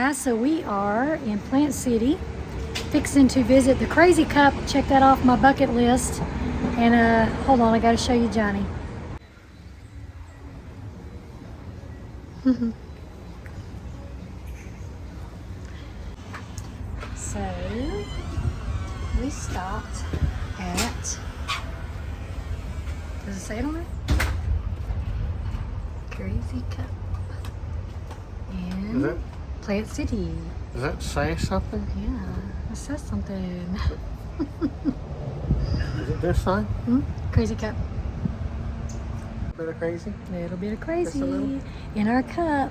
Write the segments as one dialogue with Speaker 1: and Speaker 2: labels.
Speaker 1: guys, so we are in Plant City, fixing to visit the Crazy Cup. Check that off my bucket list. And hold on, I gotta show you Johnny. So we stopped at, does it say it on there? Crazy Cup in Plant City.
Speaker 2: Does that say something?
Speaker 1: Yeah, it says something.
Speaker 2: Is it this sign?
Speaker 1: Crazy Cup.
Speaker 2: A bit of crazy?
Speaker 1: Little bit of crazy in our cup.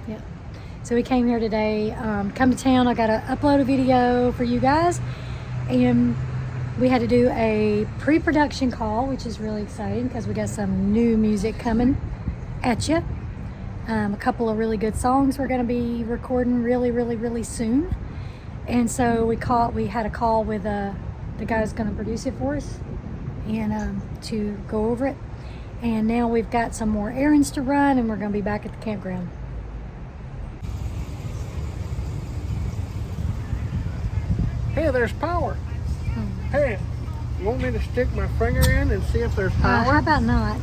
Speaker 1: Yep. So we came here today, come to town. I got to upload a video for you guys, and we had to do a pre-production call, which is really exciting because we got some new music coming at you. A couple of really good songs we're going to be recording really soon. And so we had a call with the guy who's going to produce it for us, and to go over it. And now we've got some more errands to run, and we're going to be back at the campground.
Speaker 2: Hey, there's power. Hey, you want me to stick my finger in and see if there's power?
Speaker 1: How about not?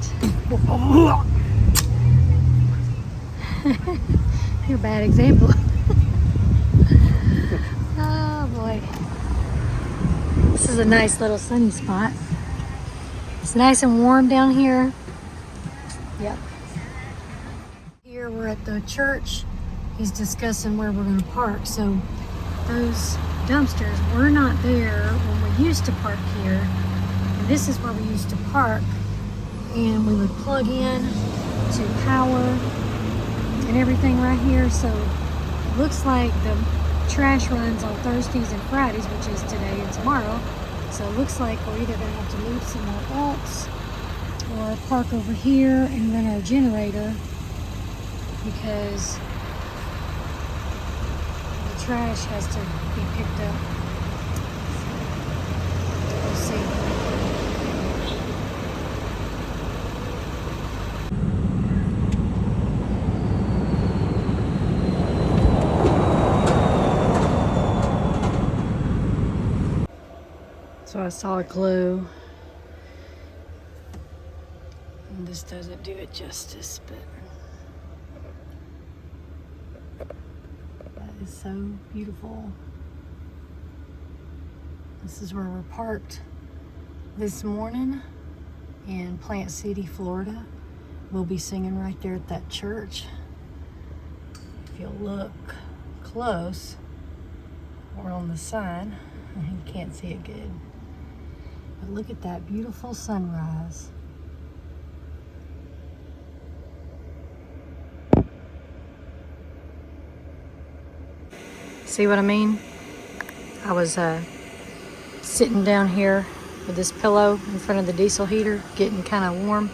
Speaker 1: You're a bad example. Oh boy. This is a nice little sunny spot. It's nice and warm down here. Yep. Here we're at the church. He's discussing where we're going to park. So those dumpsters were not there when we used to park here. And this is where we used to park. And we would plug in to power and everything right here. So it looks like the trash runs on Thursdays and Fridays, which is today and tomorrow. So it looks like we're either going to have to move somewhere else or park over here and run our generator, because the trash has to be picked up. We'll see. So I saw a glow. And this doesn't do it justice, but that is so beautiful. This is where we're parked this morning in Plant City, Florida. We'll be singing right there at that church. If you'll look close, or on the sign, you can't see it good. But look at that beautiful sunrise. See what I mean? I was sitting down here with this pillow in front of the diesel heater, getting kind of warm.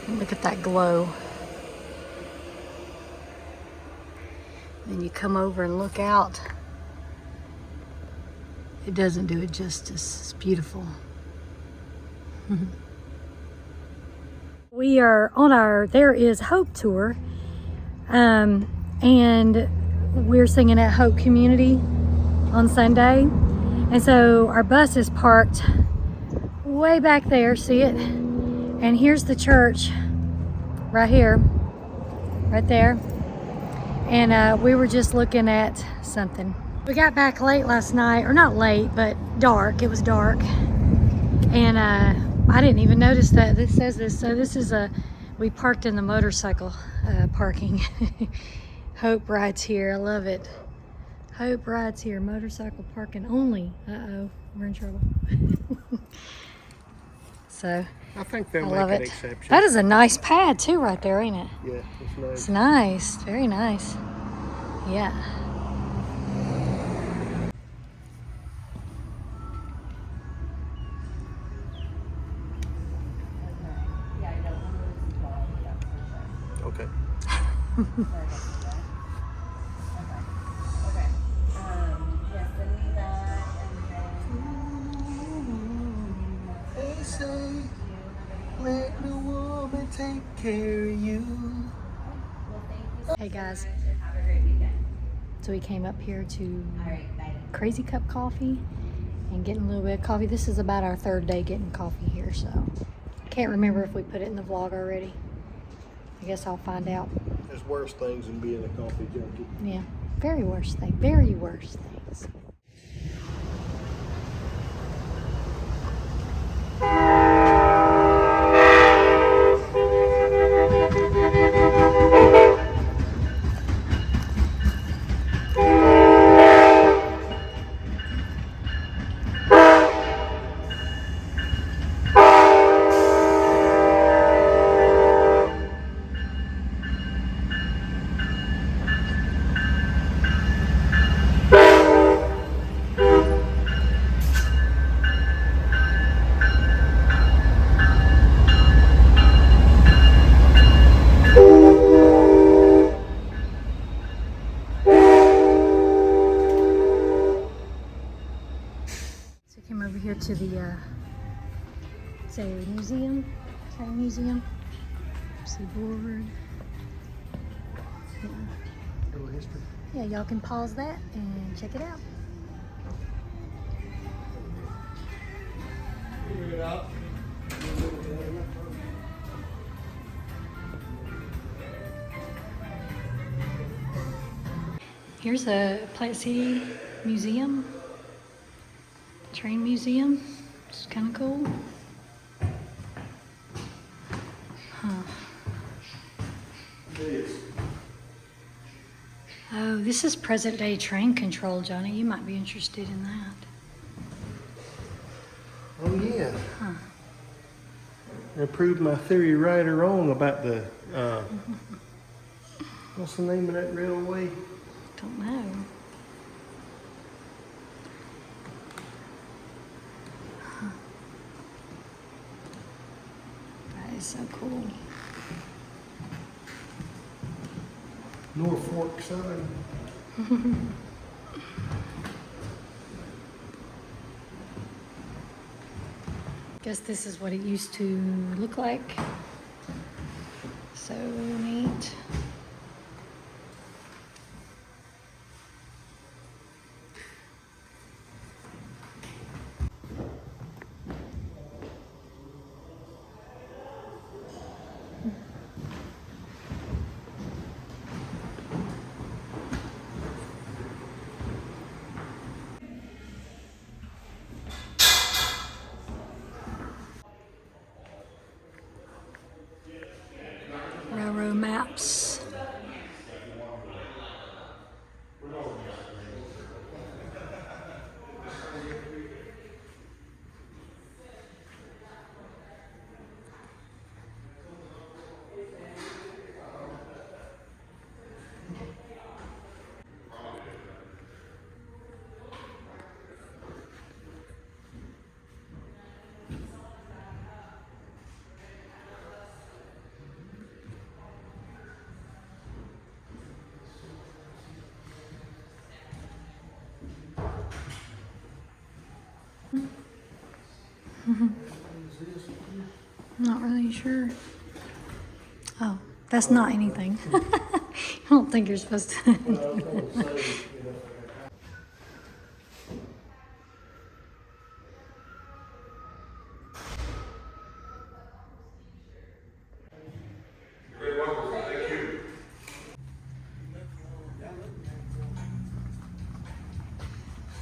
Speaker 1: And look at that glow. Then you come over and look out. It doesn't do it justice. It's beautiful. We are on our There Is Hope tour, and we're singing at Hope Community on Sunday. And so our bus is parked way back there, see it? And here's the church right here, right there. And we were just looking at something. We got back late last night, or not late, but dark. It was dark. And I didn't even notice that this says this. So this is we parked in the motorcycle parking. Hope rides here. I love it. Hope rides here. Motorcycle parking only. Uh-oh, we're in trouble. So
Speaker 2: I think they'll
Speaker 1: love
Speaker 2: make an
Speaker 1: it.
Speaker 2: exception.
Speaker 1: That is a nice pad too right there, ain't it?
Speaker 2: Yeah, it's nice.
Speaker 1: It's nice. Very nice. Yeah.
Speaker 2: Okay. They say, let the woman take care of you.
Speaker 1: Hey guys, So we came up here to Crazy Cup Coffee and getting a little bit of coffee. This is about our third day getting coffee here, so can't remember if we put it in the vlog already. I guess I'll find out.
Speaker 2: There's worse things than being a coffee junkie.
Speaker 1: Yeah, very worst thing, very worst things. To the museum, seaboard. Yeah.
Speaker 2: Little history.
Speaker 1: Yeah, y'all can pause that and check it out. Here's a Plant City museum. Train museum. It's kind of cool. Huh. Oh, this is present day train control, Johnny. You might be interested in that.
Speaker 2: Oh yeah.
Speaker 1: Huh.
Speaker 2: I proved my theory right or wrong about the what's the name of that railway?
Speaker 1: Don't know. So cool.
Speaker 2: Norfolk Southern.
Speaker 1: Guess this is what it used to look like. So neat. Railroad maps. Not really sure. Oh, that's not anything. I don't think you're supposed to.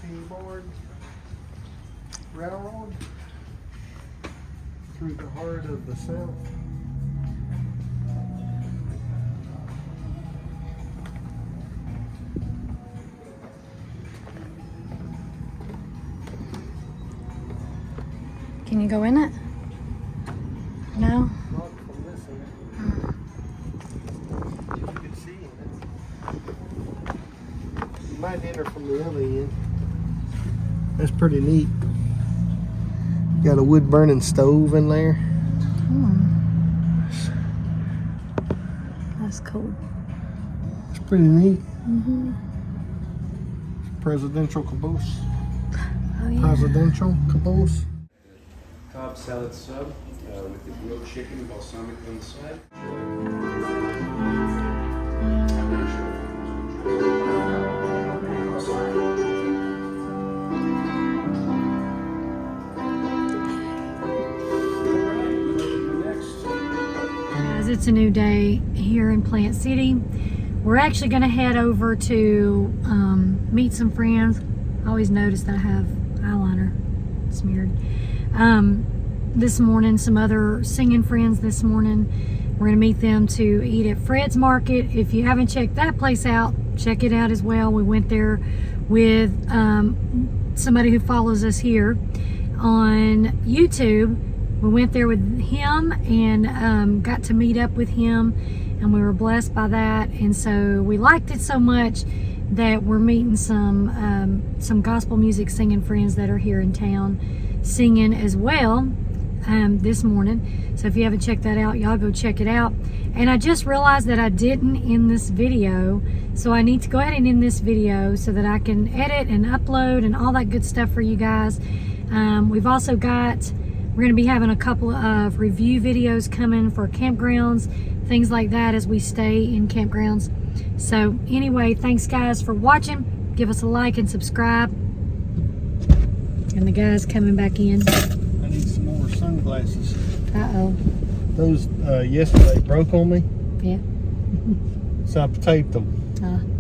Speaker 2: Seaboard Railroad through the heart of the South.
Speaker 1: Can you go in it? No?
Speaker 2: Not from this end. You can see in it. You might enter from the other end. That's pretty neat. Got a wood burning stove in there.
Speaker 1: That's cool.
Speaker 2: It's pretty neat.
Speaker 1: Mm-hmm.
Speaker 2: Presidential caboose.
Speaker 1: Oh yeah.
Speaker 2: Presidential caboose.
Speaker 3: Cobb salad sub with the grilled chicken, balsamic on the side.
Speaker 1: it's a new day here in Plant City. We're actually going to head over to meet some friends. I always notice that I have eyeliner smeared. This morning, some other singing friends this morning. We're going to meet them to eat at Fred's Market. If you haven't checked that place out, check it out as well. We went there with somebody who follows us here on YouTube. We went there with him and got to meet up with him, and we were blessed by that. And so we liked it so much that we're meeting some gospel music singing friends that are here in town singing as well this morning. So if you haven't checked that out, y'all go check it out. And I just realized that I didn't end this video, so I need to go ahead and end this video so that I can edit and upload and all that good stuff for you guys. We've also got, we're going to be having a couple of review videos coming for campgrounds, things like that as we stay in campgrounds. So anyway, thanks guys for watching. Give us a like and subscribe. And the guy's coming back in.
Speaker 2: I need some more sunglasses.
Speaker 1: Uh-oh.
Speaker 2: Those yesterday broke on me.
Speaker 1: Yeah.
Speaker 2: So I taped them.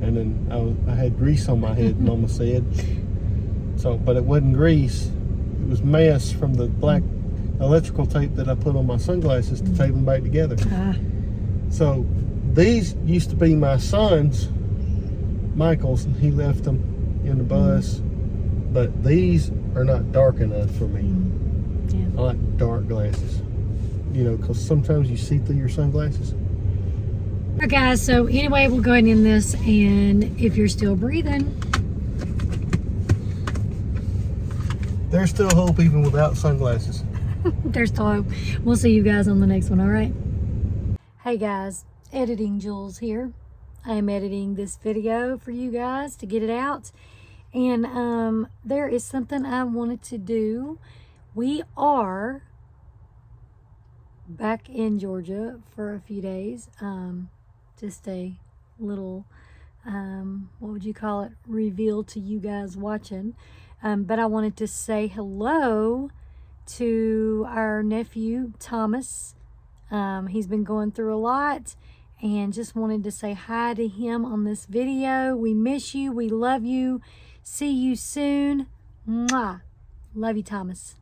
Speaker 2: And then I had grease on my head, Mama said. So, but it wasn't grease. It was mess from the black electrical tape that I put on my sunglasses to tape them back together. So these used to be my son's, Michael's, and he left them in the bus. But these are not dark enough for me. Yeah. I like dark glasses, you know, because sometimes you see through your sunglasses.
Speaker 1: Alright guys, so anyway, we'll go ahead and end this, and if you're still breathing,
Speaker 2: there's still hope even without sunglasses.
Speaker 1: there's still hope. We'll see you guys on the next one, alright? Hey guys, Editing Jules here. I am editing this video for you guys to get it out. And there is something I wanted to do. We are back in Georgia for a few days. Just a little, what would you call it, reveal to you guys watching. But I wanted to say hello to our nephew, Thomas. He's been going through a lot, and just wanted to say hi to him on this video. We miss you. We love you. See you soon. Mwah. Love you, Thomas.